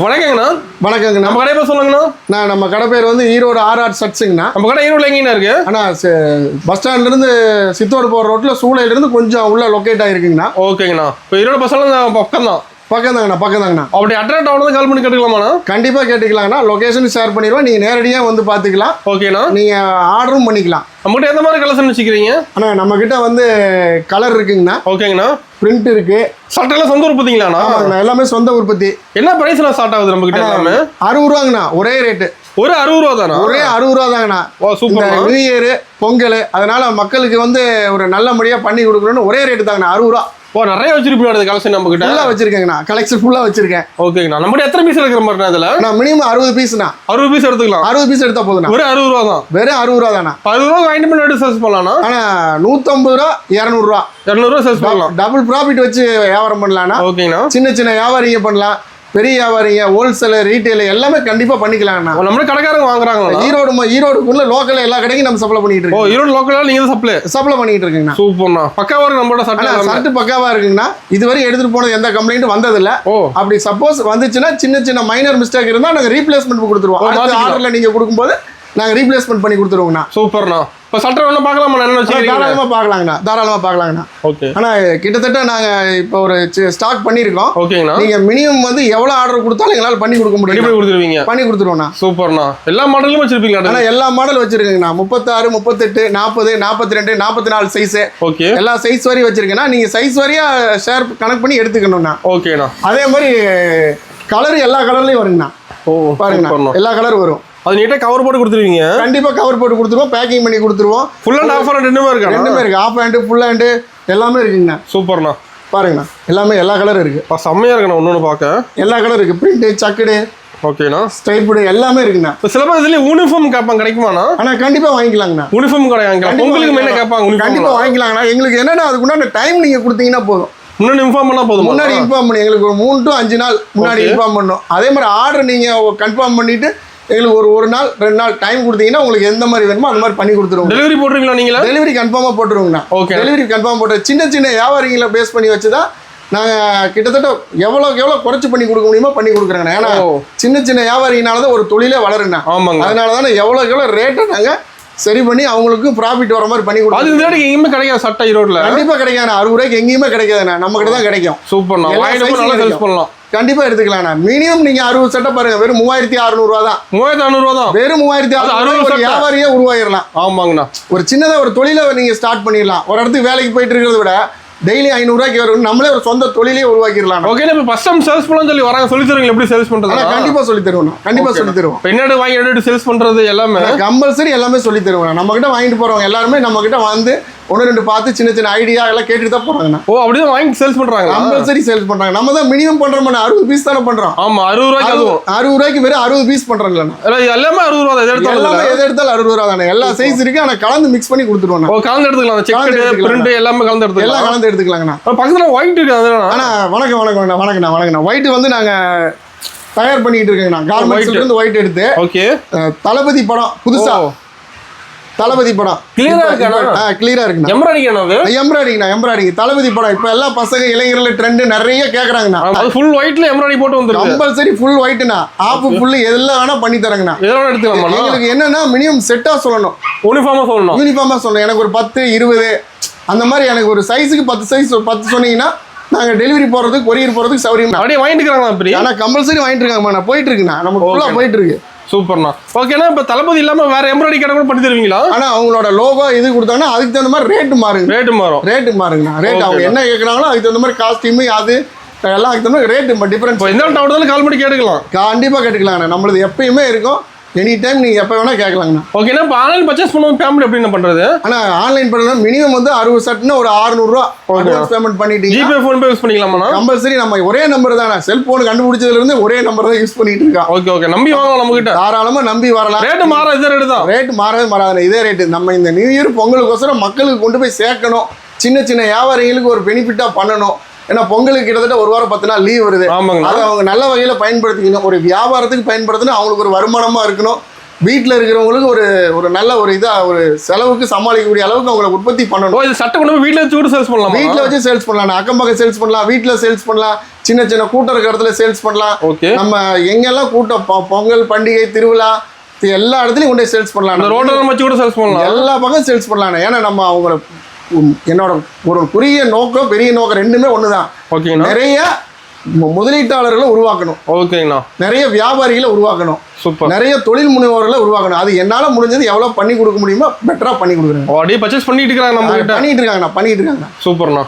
வணக்கங்கண்ணா. வணக்கங்கண்ணா. நம்ம கடை பேர் சொல்லுங்கண்ணா. நம்ம கடை பேர் வந்து ஈரோடு ஆர்ஆர் சட்ஸுங்கண்ணா. நம்ம கடை ஈரோடுல எங்கேண்ணா இருக்கு? ஆனால் பஸ் ஸ்டாண்ட்லேருந்து சித்தோடு போகிற ரோட்டில் சூளையிலேருந்து கொஞ்சம் உள்ள லொக்கேட் ஆகிருக்குங்கண்ணா. ஓகேங்கண்ணா. இப்போ ஈரோடு பஸ் ஸ்டாண்ட் பக்கம் தான். பக்கம் தாங்கண்ணா. அப்படி அட்ராக்ட் ஆகணும் கால் பண்ணி கேட்டுக்கலாமாண்ணா? கண்டிப்பாக கேட்டுக்கலாங்கண்ணா. லொகேஷன் ஷேர் பண்ணிடுவோம். நீங்கள் நேரடியாக வந்து பார்த்துக்கலாம். ஓகேண்ணா. நீங்கள் ஆர்டரும் பண்ணிக்கலாம். நம்மகிட்ட எந்த மாதிரி கலெக்ஷன் வச்சுக்கிறீங்க? ஆனால் நம்மக்கிட்ட வந்து கலர் இருக்குங்கண்ணா. ஓகேங்கண்ணா. பிரிண்ட் இருக்கு. சட்டெல்லாம் சொந்த உற்பத்திங்களாண்ணா? எல்லாமே சொந்த உற்பத்தி. என்ன பிரைஸ்லாம் ஸ்டார்ட் ஆகுது நம்ம கிட்ட? எல்லாமே 60 ரூபாங்கண்ணா. ஒரே ரேட்டு. ஒரு 60 ரூபா தானா? ஒரே 60 ரூபா தாங்கண்ணா. ஓ சூப்பர். நியூ இயர் பொங்கல் அதனால மக்களுக்கு வந்து ஒரு நல்லபடியாக பண்ணி கொடுக்குறோன்னு ஒரே ரேட்டு தாங்கண்ணா. 60 ரூபா. ஓ நிறைய வச்சிருப்பீங்க கலெக்ஷன் நம்ம கிட்ட? ஃபுல்லாக வச்சிருக்கேங்கண்ணா. கலெக்ஷன் ஃபுல்லாக வச்சிருக்கேன். ஓகேங்கண்ணா. நம்மகிட்ட எத்தனை பீஸ் எடுக்கிற மாதிரி அதில்? நான் மினிமம் 60 பீஸ்ண்ணா. 60 பீஸ் எடுத்துக்கலாம். 60 பீஸ் எடுத்தா போதுண்ணா. ஒரு 60 ரூபா தான். வெறும் 60 ரூபா தானே. 60 ரூபா வாங்கிட்டு பண்ணி சேல்ஸ் பண்ணலாம்ண்ணா. ஆனால் 150 ரூபா 200 ரூபா 200 ரூபா சேல்ஸ் பண்ணலாம். டபுள் ப்ராஃபிட் வச்சு வியாபாரம் பண்ணலாம்ண்ணா. ஓகேங்கண்ணா. சின்ன சின்ன வியாபாரிங்க பண்ணலாம். பெரிய வியாபாரிங்க ஹோல்சேல் ரீட்டைல் எல்லாமே கண்டிப்பா பண்ணிக்கலாம்ண்ணா. நம்ம கடைக்காரங்க வாங்குறாங்களா? ஈரோடுக்குள்ள லோக்கல் எல்லா கடைக்கும் நம்ம சப்ளை பண்ணிட்டு இருக்கோம். ஓ ஈரோடு லோக்கல்ல நீங்க சப்ளை பண்ணிட்டு இருக்கீங்கண்ணா. சூப்பர்ண்ணா. பக்காவா இருக்கு நம்மளோட சர்ட் பக்காவா இருக்குங்கண்ணா. இதுவரை எடுத்துட்டு போனது எந்த கம்ப்ளைண்ட்டும் வந்ததில்ல. அப்படி சப்போஸ் வந்துச்சுன்னா சின்ன சின்ன மைனர் மிஸ்டேக் இருந்தா நாங்க ரீப்ளேஸ்மெண்ட் கொடுத்துருவோம். அடுத்த ஆர்டர்ல நீங்க கொடுக்கும்போது நாங்க ரீப்ளேஸ்மெண்ட் பண்ணி கொடுத்துருவோங்கண்ணா. சூப்பர்ண்ணா. இப்போ சட்டை வேணா பார்க்கலாமா? என்ன தாராளமா பார்க்கலாங்கண்ணா. ஓகே. ஆனா கிட்டத்தட்ட நாங்க இப்போ ஒரு ஸ்டாக் பண்ணிருக்கோம். ஓகேங்கண்ணா. நீங்க மினிமம் வந்து எவ்வளவு ஆர்டர் கொடுத்தாலும் எங்களால பண்ணி கொடுக்க முடியும். பண்ணி கொடுத்துருவோம்ண்ணா. சூப்பர்ண்ணா. எல்லா மாடலும் வச்சிருப்பீங்க? ஆனா எல்லா மாடல் வச்சிருக்கீங்கண்ணா. 36, 38, 40, 42, 44 சைஸ். ஓகே. எல்லா சைஸ் வரையும் வச்சிருக்கேன்னா நீங்க சைஸ் வரையா ஷேர் கனெக்ட் பண்ணி எடுத்துக்கணும்ண்ணா. ஓகேண்ணா. அதே மாதிரி கலர் எல்லா கலர்லயும் வருங்கண்ணா. பாருங்கண்ணா எல்லா கலர் வரும். அது நீட்டா கவர் போட்டு கொடுத்துருவீங்க? கண்டிப்பா கவர் போட்டு கொடுத்துருவோம். பேக்கிங் பண்ணி கொடுத்துருவோம். ஃபுல் அண்ட் ஆஃப் ரெண்டுமே இருக்கு. ரெண்டுமே இருக்கு. ஆஃப் ஹேண்ட் ஃபுல் ஹேண்ட் எல்லாமே இருக்குங்கண்ணா. சூப்பர்ண்ணா. பாருங்கண்ணா எல்லாமே எல்லா கலர் இருக்கு. செம்மையா இருக்குண்ணா. ஒன்னொன்னு பார்க்க எல்லா கலர் இருக்கு. பிரிண்ட் சக்கடு ஓகேண்ணா ஸ்டைப்டு எல்லாமே இருக்குண்ணா. இப்போ சில பேர் இதுல யூனிஃபார்ம் கேட்பாங்க, கிடைக்குமாண்ணா? ஆனா கண்டிப்பா வாங்கிக்கலாங்கண்ணா. யூனிஃபார்ம் கிடையாது. உங்களுக்கு மெயினா கேட்பாங்க. கண்டிப்பா வாங்கிக்கலாங்கண்ணா. எங்களுக்கு என்னன்னா அதுக்குண்டான டைம் நீங்க கொடுத்தீங்கன்னா போதும். முன்னாடி இன்ஃபார்ம் பண்ணா போதும். முன்னாடி இன்ஃபார்ம் பண்ணி எங்களுக்கு ஒரு 3 to 5 நாள் முன்னாடி இன்ஃபார்ம் பண்ணணும். அதே மாதிரி ஆர்டர் நீங்க கன்ஃபார்ம் பண்ணிட்டு எங்களுக்கு ஒரு நாள் 2 நாள் டைம் கொடுத்தீங்கன்னா உங்களுக்கு எந்த மாதிரி வேணுமோ அந்த மாதிரி பண்ணி கொடுத்துருவோம். டெலிவரி போட்டுருவீங்களா நீங்களா? டெலிவரி கன்ஃபார்மாக போட்டுருவோங்கண்ணா. ஓகே. டெலிவரி கன்ஃபார்ம் போட்டு சின்ன சின்ன வியாபாரிகளை பேஸ் பண்ணி வச்சு தான் நாங்கள் கிட்டத்தட்ட எவ்வளோக்கு எவ்வளோ குறைச்சி பண்ணி கொடுக்க முடியுமோ பண்ணி கொடுக்குறேங்கண்ணா. ஏன்னா சின்ன சின்ன வியாபாரினால தான் ஒரு தொழிலே வளருண்ணா. ஆமாங்க. அதனால தானே எவ்வளோக்கு எவ்வளோ ரேட்டை நாங்கள் சரி பண்ணி அவங்களுக்கு ப்ராஃபிட் வர மாதிரி பண்ணி கொடுக்கும். அது ரேட்டுக்கு எங்கேயுமே கிடைக்காது சட்டை ஈரோடுல? கண்டிப்பாக கிடைக்காது. 60 ரூபாய்க்கு எங்கேயுமே கிடைக்காதுண்ணா. நம்ம கிட்ட தான் கிடைக்கும். சூப்பர்ண்ணா. பண்ணலாம். கண்டிப்பா எடுத்துக்கலாம்ண்ணா. மினிமம் நீங்க 60 சட்டை பாருங்க. வெறும் 3600 ரூபா தான். 3600 ரூபா தான். வெறும் 3600 வியாபாரியே உருவாயிடலாம். ஆமாங்கண்ணா. ஒரு சின்னதா ஒரு தொழிலை நீங்க ஸ்டார்ட் பண்ணிடலாம். ஒரு இடத்துக்கு வேலைக்கு போயிட்டு இருக்கிறத விட டெய்லி 500 ரூபாய்க்கு வரும். நம்மளே ஒரு சொந்த தொழிலே உருவாக்கிடலாம். ஓகே. இப்போ ஃபர்ஸ்ட் டைம் சேல்ஸ் பண்ணலாம் சொல்லி வராங்க. சொல்லி தருவீங்க எப்படி சேல்ஸ் பண்றது? கண்டிப்பா சொல்லி தருவோம். கண்டிப்பா சொல்லி தருவோம். என்னடு வாங்கி எடுத்து சேல்ஸ் பண்றது எல்லாமே கம்பல்சரி எல்லாமே சொல்லி தருவோம். நம்ம கிட்ட வாங்கிட்டு போறவங்க எல்லாருமே நம்ம கிட்ட வந்து 1-2 பார்த்து சின்ன சின்ன ஐடியா எல்லாம் கேட்டுட்டு தான் போறாங்கண்ணா. ஓ அப்படிதான் வாங்கி சேல்ஸ் பண்றாங்க? கம்பல்சரி சேல்ஸ் பண்றாங்க. நம்ம தான் மினிமம் பண்றோம். 60 பீஸ் தானே பண்றோம். ஆமா 60 ரூபாய்க்கு. அதுவும் 60 ரூபாய்க்கு வெறும் 60 பீஸ் பண்றாங்கண்ணா. எல்லாமே 60 ரூபா தான். எது எடுத்தாலும் 60 ரூபா தானே. எல்லா சைஸ் இருக்கு. ஆனா கலந்து மிக்ஸ் பண்ணி கொடுத்துருவோம். ஓ கலந்து எடுத்துக்கலாம். செக் பிரிண்ட் எல்லாமே கலந்து எடுத்துக்கலாம். எல்லாம் கலந்து எடுத்துக்கலாங்கண்ணா. பக்கத்துல ஒயிட் இருக்கு. ஆனா வணக்கண்ணா. ஒயிட் வந்து நாங்க தயார் பண்ணிட்டு இருக்கேங்கண்ணா. கார்மெண்ட்ஸ்ல இருந்து ஒயிட் எடுத்து. ஓகே. தளபதி படம் புதுசா தளபதி படம் கிளியரா இருக்கா? கிளியரா இருக்குண்ணா. எம்ப்ராய்டிங் தளபதி படம் இப்ப எல்லாம் பசங்க இளைஞர்கள் ட்ரெண்ட் நிறைய கேக்குறாங்கண்ணா. அது ஃபுல் ஒயிட்ல எம்ப்ராய்டிங் போட்டு வந்துருக்கு. கம்பல்சரி ஃபுல் ஒயிட்னா ஆஃப் ஃபுல் எல்லாம் வேணா பண்ணி தரங்கண்ணா. இதெல்லாம் எடுத்துக்கலாம். உங்களுக்கு என்னன்னா மினிமம் செட்டா சொல்லணும். யூனிஃபார்மா சொல்லணும். எனக்கு ஒரு 10 20 அந்த மாதிரி எனக்கு ஒரு சைஸுக்கு 10 சைஸ் 10 சொன்னீங்கன்னா நாங்க டெலிவரி போறதுக்கு கொரியர் போறதுக்கு சௌரியம். அப்படியே வாங்கிட்டு இருக்காங்க. அப்படி ஆனா கம்பல்சரி வாங்கிட்டு இருக்காங்க. போயிட்டு இருக்குண்ணா. நம்ம ஃபுல்லா போயிட்டு இருக்கு. சூப்பர்ண்ணா. ஓகேண்ணா. இப்போ தளபதி இல்லாம வேற எம்ப்ராய்டிங் கடை கூட பண்ணி தருவீங்களா? ஆனா அவங்களோட லோகோ இது கொடுத்தாங்கன்னா அதுக்கு தகுந்த மாதிரி ரேட் மாறுங்கண்ணா. ரேட் அவங்க என்ன கேட்கறாங்களோ அதுக்கு தகுந்த மாதிரி காஸ்டியூம் அது எல்லாம் அதுக்கு தகுந்த மாதிரி ரேட் டிஃபரன்ஸ். எந்த டவுட்ல கால் பண்ணி கேட்டுக்கலாம். கண்டிப்பா கேட்டுக்கலாங்கண்ணா. நம்மளது எப்பயுமே இருக்கும். எனி டைம் நீங்க எப்ப வேணா கேட்கலாங்கண்ணா. ஓகேண்ணா. இப்போ ஆன்லைன் பர்ச்சேஸ் பண்ணுவோம் ஃபேமிலி எப்படி பண்றது? ஆனா ஆன்லைன் பண்ணா மினிமம் வந்து 60 சட்னா ஒரு 600 ரூபா அட்வான்ஸ் பேமெண்ட் பண்ணிட்டீங்க. ஜிபே ஃபோன் பே யூஸ் பண்ணிக்கலாமா? கம்பல்சரி நம்ம ஒரே நம்பர் தானே. செல்போன் கண்டுபிடிச்சதுல இருந்து ஒரே நம்பர் தான் யூஸ் பண்ணிட்டு இருக்கோம். ஓகே. நம்பி வாங்கலாம். நம்ம கிட்ட தாராளமா நம்பி வரலாம். ரேட் மாற இதே ரேட் தான். ரேட் மாறவே மாறாது. இதே ரேட். நம்ம இந்த நியூ இயர் பொங்கலுக்கோசரம் மக்களுக்கு கொண்டு போய் சேர்க்கணும். சின்ன சின்ன வியாபாரிகளுக்கு ஒரு பெனிஃபிட்டா பண்ணணும். ஏன்னா பொங்கலுக்கு கிட்டத்தட்ட 1 வாரம் 10 நாள் லீவ் வருது. அதை அவங்க நல்ல வகையில பயன்படுத்திக்கணும். ஒரு வியாபாரத்துக்கு பயன்படுத்தணும். அவங்களுக்கு ஒரு வருமானமா இருக்கணும். வீட்டில் இருக்கிறவங்களுக்கு ஒரு ஒரு நல்ல ஒரு இதாக ஒரு செலவுக்கு சமாளிக்கக்கூடிய அளவுக்கு அவங்களை உற்பத்தி பண்ணணும். ஓ, இது சட்டை கொண்டு போய் வீட்டில் வச்சு கூட சேல்ஸ் பண்ணலாம். வீட்டில் வச்சு சேல்ஸ் பண்ணலாம், அக்கம் பக்கம் சேல்ஸ் பண்ணலாம், வீட்டில் சேல்ஸ் பண்ணலாம், சின்ன சின்ன கூட்டம் இருக்கிற இடத்துல சேல்ஸ் பண்ணலாம். ஓகே. நம்ம எங்கெல்லாம் கூட்டம் பொங்கல் பண்டிகை திருவிழா எல்லா இடத்துலையும் கொண்டு போய் சேல்ஸ் பண்ணலாம். ரோட்டில் வச்சு கூட சேல்ஸ் பண்ணலாம், எல்லா பக்கம் சேல்ஸ் பண்ணலாம். ஏன்னா நம்ம அவங்கள என்னோட ஒரு குறுகிய நோக்கம் பெரிய நோக்கம் ரெண்டுமே ஒன்று தான். ஓகேங்கண்ணா. நிறைய முதலீட்டாளர்களை உருவாக்கணும். ஓகேங்கண்ணா. நிறைய வியாபாரிகளை உருவாக்கணும். சூப்பர். நிறைய தொழில் முனைவோர்களை உருவாக்கணும். அது என்னால் முடிஞ்சது எவ்வளோ பண்ணி கொடுக்க முடியுமோ பெட்டராக பண்ணி கொடுக்குறேன். அப்படியே பர்ச்சேஸ் பண்ணிட்டு இருக்காங்க, நம்ம பண்ணிட்டு இருக்காங்கண்ணா. சூப்பர்ண்ணா.